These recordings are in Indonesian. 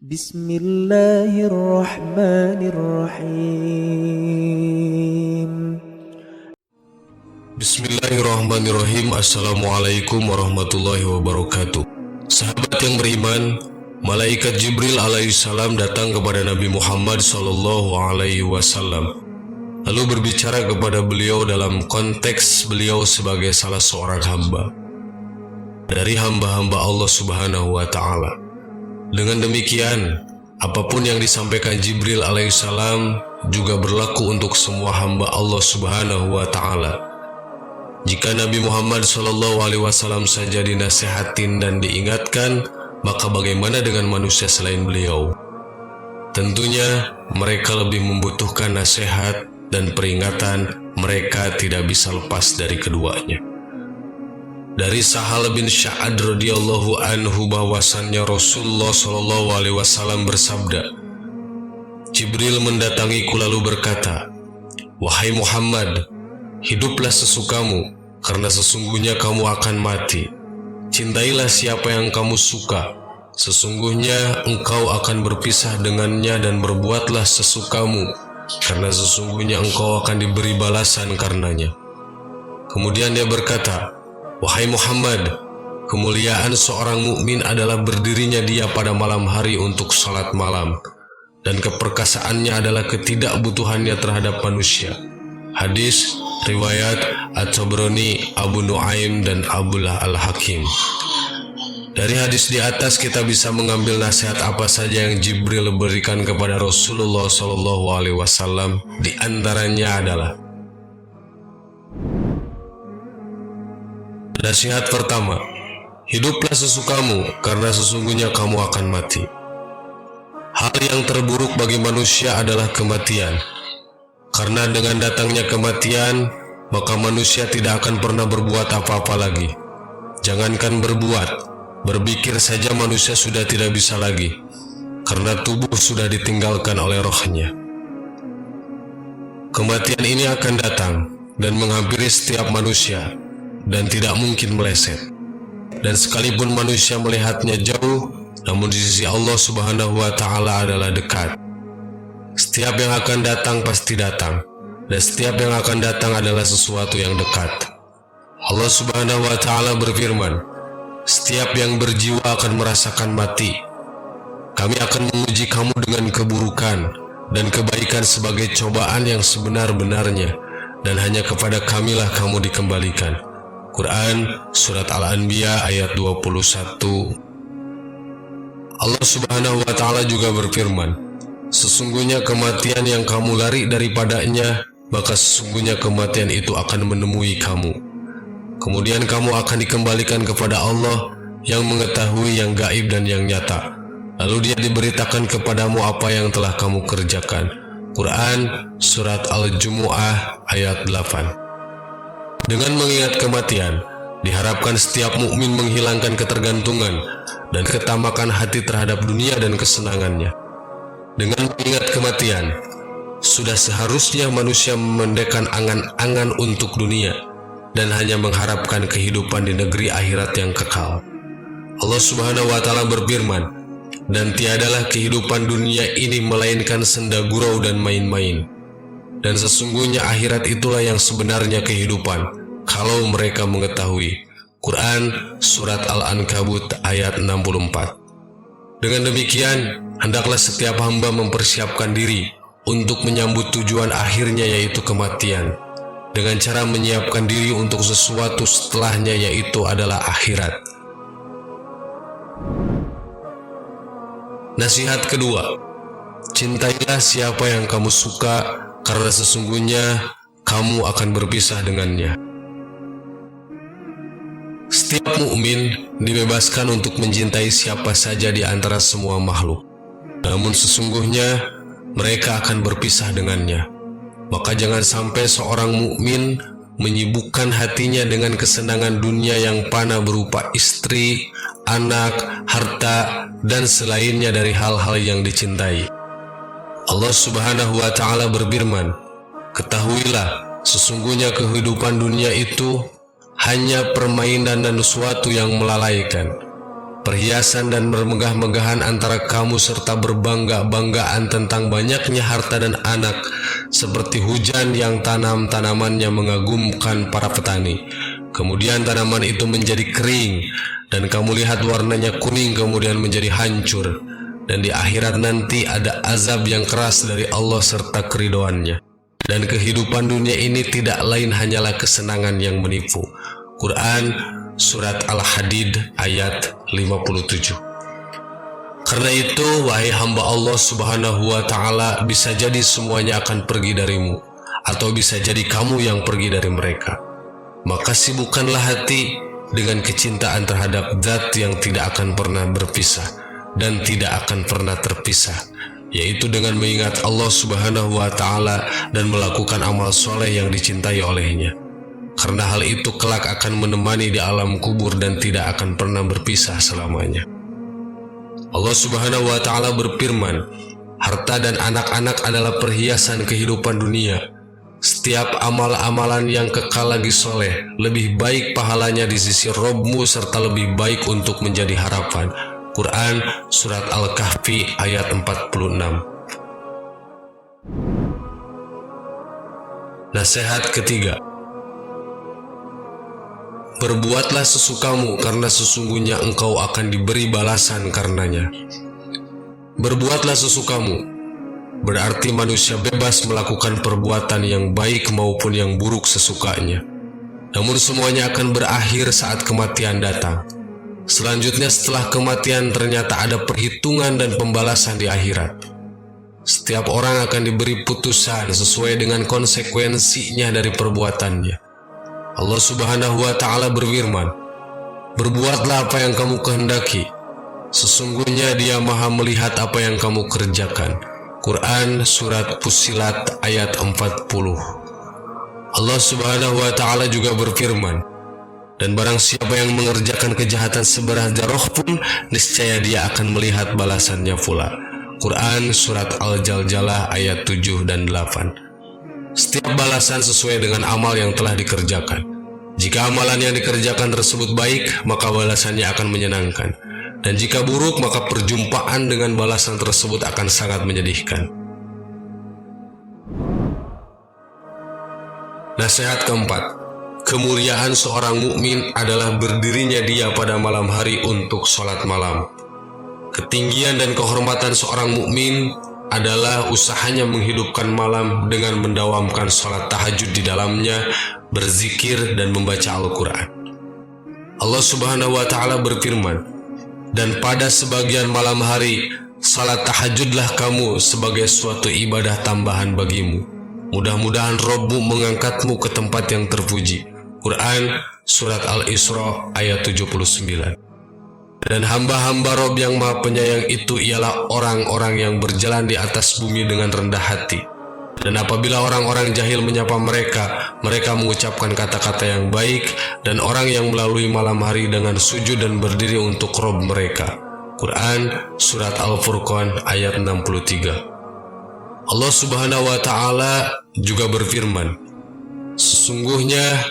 Bismillahirrahmanirrahim. Bismillahirrahmanirrahim. Assalamualaikum warahmatullahi wabarakatuh. Sahabat yang beriman, malaikat Jibril alaihissalam datang kepada Nabi Muhammad sallallahu alaihi wasallam, lalu berbicara kepada beliau dalam konteks beliau sebagai salah seorang hamba dari hamba-hamba Allah Subhanahu wa ta'ala. Dengan demikian, apapun yang disampaikan Jibril alaihissalam juga berlaku untuk semua hamba Allah Subhanahu wa ta'ala. Jika Nabi Muhammad SAW saja dinasihatin dan diingatkan, maka bagaimana dengan manusia selain beliau? Tentunya mereka lebih membutuhkan nasihat dan peringatan, mereka tidak bisa lepas dari keduanya. Dari Sahal bin Sa'ad radhiyallahu anhu bahwasannya Rasulullah SAW bersabda, Jibril mendatangiku lalu berkata, "Wahai Muhammad, hiduplah sesukamu, karena sesungguhnya kamu akan mati. Cintailah siapa yang kamu suka, sesungguhnya engkau akan berpisah dengannya, dan berbuatlah sesukamu, karena sesungguhnya engkau akan diberi balasan karenanya." Kemudian dia berkata, "Wahai Muhammad, kemuliaan seorang mukmin adalah berdirinya dia pada malam hari untuk salat malam, dan keperkasaannya adalah ketidakbutuhannya terhadap manusia." Hadis riwayat At-Tabrani, Abu Nuaim, dan Abdullah Al-Hakim. Dari hadis di atas kita bisa mengambil nasihat apa saja yang Jibril berikan kepada Rasulullah SAW. Di antaranya adalah nasihat pertama, hiduplah sesukamu, karena sesungguhnya kamu akan mati. Hal yang terburuk bagi manusia adalah kematian. Karena dengan datangnya kematian, maka manusia tidak akan pernah berbuat apa-apa lagi. Jangankan berbuat, berpikir saja manusia sudah tidak bisa lagi, karena tubuh sudah ditinggalkan oleh rohnya. Kematian ini akan datang dan menghampiri setiap manusia, dan tidak mungkin meleset. Dan sekalipun manusia melihatnya jauh, namun di sisi Allah Subhanahu wa ta'ala adalah dekat. Setiap yang akan datang pasti datang, dan setiap yang akan datang adalah sesuatu yang dekat. Allah Subhanahu wa ta'ala berfirman, "Setiap yang berjiwa akan merasakan mati. Kami akan menguji kamu dengan keburukan dan kebaikan sebagai cobaan yang sebenar-benarnya, dan hanya kepada kamilah kamu dikembalikan." Quran Surat Al-Anbiya ayat 21. Allah Subhanahu wa ta'ala juga berfirman, "Sesungguhnya kematian yang kamu lari daripadanya, maka sesungguhnya kematian itu akan menemui kamu. Kemudian kamu akan dikembalikan kepada Allah yang mengetahui yang gaib dan yang nyata. Lalu dia diberitakan kepadamu apa yang telah kamu kerjakan." Quran Surat Al-Jumu'ah ayat 8. Dengan mengingat kematian, diharapkan setiap mukmin menghilangkan ketergantungan dan ketamakan hati terhadap dunia dan kesenangannya. Dengan mengingat kematian, sudah seharusnya manusia memendekkan angan-angan untuk dunia dan hanya mengharapkan kehidupan di negeri akhirat yang kekal. Allah Subhanahu wa ta'ala berfirman, "Dan tiadalah kehidupan dunia ini melainkan senda gurau dan main-main. Dan sesungguhnya akhirat itulah yang sebenarnya kehidupan, kalau mereka mengetahui." Quran Surat Al-Ankabut ayat 64. Dengan demikian, hendaklah setiap hamba mempersiapkan diri untuk menyambut tujuan akhirnya, yaitu kematian, dengan cara menyiapkan diri untuk sesuatu setelahnya, yaitu adalah akhirat. Nasihat kedua, cintailah siapa yang kamu suka, karena sesungguhnya kamu akan berpisah dengannya. Setiap mukmin dibebaskan untuk mencintai siapa saja di antara semua makhluk, namun sesungguhnya mereka akan berpisah dengannya. Maka jangan sampai seorang mukmin menyibukkan hatinya dengan kesenangan dunia yang fana berupa istri, anak, harta, dan selainnya dari hal-hal yang dicintai. Allah Subhanahu wa ta'ala berfirman, "Ketahuilah, sesungguhnya kehidupan dunia itu hanya permainan dan sesuatu yang melalaikan. perhiasan dan bermegah-megahan antara kamu serta berbangga-banggaan tentang banyaknya harta dan anak, seperti hujan yang tanamannya mengagumkan para petani. Kemudian tanaman itu menjadi kering dan kamu lihat warnanya kuning kemudian menjadi hancur, dan di akhirat nanti ada azab yang keras dari Allah serta keridhoannya. Dan kehidupan dunia ini tidak lain hanyalah kesenangan yang menipu. Quran Surat Al-Hadid ayat 57. Karena itu, wahai hamba Allah subhanahu wa ta'ala, bisa jadi semuanya akan pergi darimu, atau bisa jadi kamu yang pergi dari mereka. Maka sibukkanlah hati dengan kecintaan terhadap zat yang tidak akan pernah berpisah dan tidak akan pernah terpisah, yaitu dengan mengingat Allah subhanahu wa ta'ala dan melakukan amal soleh yang dicintai olehnya. Karena hal itu kelak akan menemani di alam kubur dan tidak akan pernah berpisah selamanya. Allah subhanahu wa ta'ala berfirman, harta dan anak-anak adalah perhiasan kehidupan dunia. Setiap amal-amalan yang kekal lagi soleh, lebih baik pahalanya di sisi Rabbmu serta lebih baik untuk menjadi harapan. Quran Surat Al-Kahfi ayat 46. Nasihat ketiga, berbuatlah sesukamu karena sesungguhnya engkau akan diberi balasan karenanya. Berbuatlah sesukamu berarti manusia bebas melakukan perbuatan yang baik maupun yang buruk sesukanya. Namun semuanya akan berakhir saat kematian datang. Selanjutnya setelah kematian ternyata ada perhitungan dan pembalasan di akhirat. Setiap orang akan diberi putusan sesuai dengan konsekuensinya dari perbuatannya. Allah subhanahu wa ta'ala berfirman, berbuatlah apa yang kamu kehendaki, sesungguhnya Dia maha melihat apa yang kamu kerjakan. Quran Surat Fussilat ayat 40. Allah subhanahu wa ta'ala juga berfirman, dan barang siapa yang mengerjakan kejahatan seberat zarah pun, niscaya dia akan melihat balasannya pula. Quran Surat Al-Jaljalah ayat 7 dan 8. Setiap balasan sesuai dengan amal yang telah dikerjakan. Jika amalan yang dikerjakan tersebut baik, maka balasannya akan menyenangkan. Dan jika buruk, maka perjumpaan dengan balasan tersebut akan sangat menyedihkan. Nasihat keempat, kemuliaan seorang mukmin adalah berdirinya dia pada malam hari untuk sholat malam. Ketinggian dan kehormatan seorang mukmin adalah usahanya menghidupkan malam dengan mendawamkan sholat tahajud di dalamnya, berzikir dan membaca Al-Quran. Allah subhanahu wa ta'ala berfirman, dan pada sebagian malam hari, salat tahajudlah kamu sebagai suatu ibadah tambahan bagimu. Mudah-mudahan Rabbmu mengangkatmu ke tempat yang terpuji. Quran Surat Al-Isra ayat 79. Dan hamba-hamba Rabb yang maha penyayang itu ialah orang-orang yang berjalan di atas bumi dengan rendah hati. Dan apabila orang-orang jahil menyapa mereka, mereka mengucapkan kata-kata yang baik, dan orang yang melalui malam hari dengan sujud dan berdiri untuk Rabb mereka. Quran Surat Al-Furqan ayat 63. Allah subhanahu wa ta'ala juga berfirman, sesungguhnya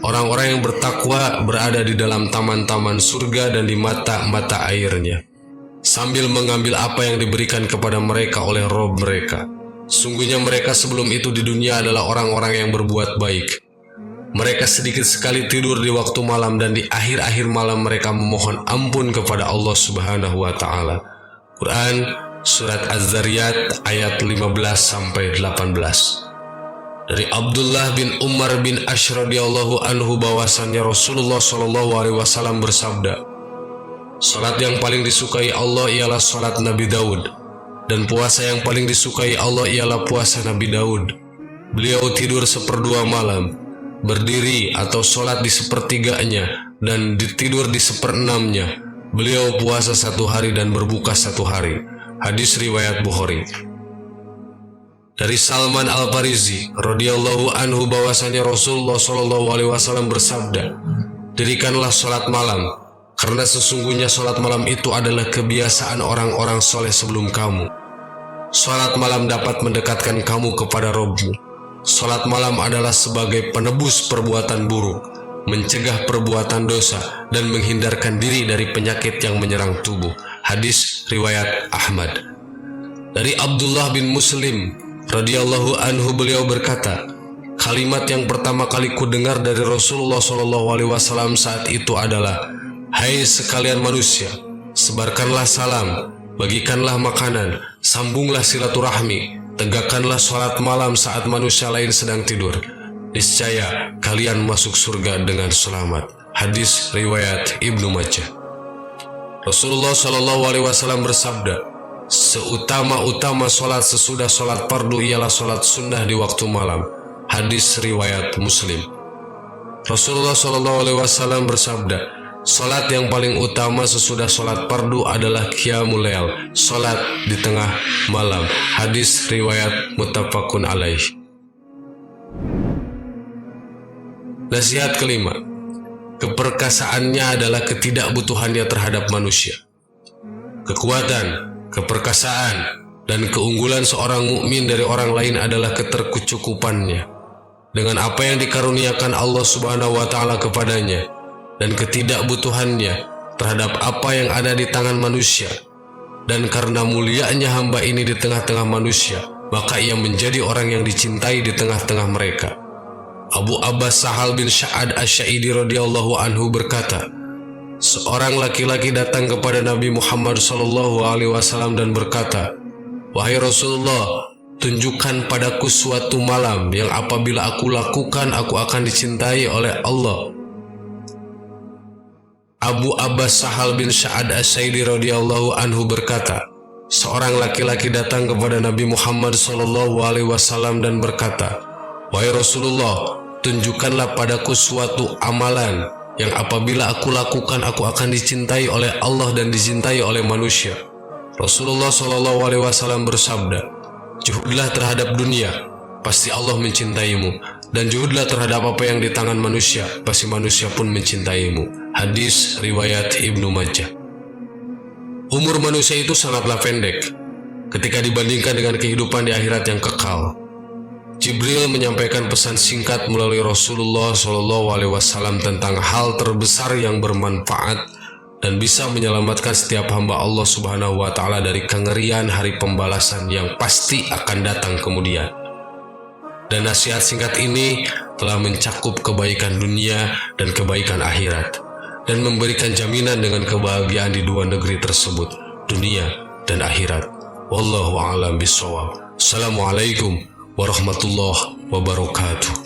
orang-orang yang bertakwa berada di dalam taman-taman surga dan di mata-mata airnya, sambil mengambil apa yang diberikan kepada mereka oleh Rabb mereka. Sungguhnya mereka sebelum itu di dunia adalah orang-orang yang berbuat baik. Mereka sedikit sekali tidur di waktu malam dan di akhir-akhir malam mereka memohon ampun kepada Allah subhanahu wa ta'ala. Quran Surat Az-Zariyat ayat 15-18. Dari Abdullah bin Umar bin Ash radhiyallahu anhu bahwasannya Rasulullah SAW bersabda, salat yang paling disukai Allah ialah salat Nabi Daud, dan puasa yang paling disukai Allah ialah puasa Nabi Daud. Beliau tidur seperdua malam, berdiri atau salat di sepertiganya, dan tidur di seperenamnya. Beliau puasa 1 hari dan berbuka 1 hari. Hadis riwayat Bukhari. Dari Salman Al-Farisi radhiyallahu anhu bahwasanya Rasulullah SAW bersabda, dirikanlah salat malam, karena sesungguhnya salat malam itu adalah kebiasaan orang-orang soleh sebelum kamu. Salat malam dapat mendekatkan kamu kepada Rabbmu. Salat malam adalah sebagai penebus perbuatan buruk. mencegah perbuatan dosa, dan menghindarkan diri dari penyakit yang menyerang tubuh. Hadis riwayat Ahmad. Dari Abdullah bin Muslim radhiyallahu anhu, beliau berkata, kalimat yang pertama kali kudengar dari Rasulullah SAW saat itu adalah, hai sekalian manusia, sebarkanlah salam, bagikanlah makanan, sambunglah silaturahmi, tegakkanlah sholat malam saat manusia lain sedang tidur. Niscaya kalian masuk surga dengan selamat. Hadis riwayat Ibnu Majah. Rasulullah SAW bersabda, seutama-utama sholat sesudah sholat fardu ialah sholat sunnah di waktu malam. Hadis riwayat Muslim. Rasulullah SAW bersabda, sholat yang paling utama sesudah sholat fardu adalah qiyamul lail, sholat di tengah malam. Hadis riwayat muttafaqun alaih. Nasihat kelima, keperkasaannya adalah ketidakbutuhannya terhadap manusia. Kekuatan, keperkasaan, dan keunggulan seorang mukmin dari orang lain adalah ketercukupannya dengan apa yang dikaruniakan Allah Subhanahu wa Ta'ala kepadanya, dan ketidakbutuhannya terhadap apa yang ada di tangan manusia. Dan karena mulianya hamba ini di tengah-tengah manusia, maka ia menjadi orang yang dicintai di tengah-tengah mereka. Abu Abbas Sahal bin Sa'ad Asy-Sya'idi radhiyallahu anhu berkata, seorang laki-laki datang kepada Nabi Muhammad SAW dan berkata, wahai Rasulullah, tunjukkan padaku suatu malam yang apabila aku lakukan aku akan dicintai oleh Allah. Abu Abbas Sahal bin Sa'ad Asy-Sya'idi radhiyallahu anhu berkata, seorang laki-laki datang kepada Nabi Muhammad SAW dan berkata, wahai Rasulullah, tunjukkanlah padaku suatu amalan yang apabila aku lakukan aku akan dicintai oleh Allah dan dicintai oleh manusia. Rasulullah SAW bersabda, juhudlah terhadap dunia, pasti Allah mencintaimu, dan juhudlah terhadap apa yang di tangan manusia, pasti manusia pun mencintaimu. Hadis riwayat Ibnu Majah. Umur manusia itu sangatlah pendek ketika dibandingkan dengan kehidupan di akhirat yang kekal. Jibril menyampaikan pesan singkat melalui Rasulullah SAW tentang hal terbesar yang bermanfaat dan bisa menyelamatkan setiap hamba Allah Subhanahu wa Ta'ala dari kengerian hari pembalasan yang pasti akan datang kemudian. Dan nasihat singkat ini telah mencakup kebaikan dunia dan kebaikan akhirat, dan memberikan jaminan dengan kebahagiaan di dua negeri tersebut, dunia dan akhirat. Wallahu a'lam bishawab. Assalamualaikum warahmatullahi wabarakatuh.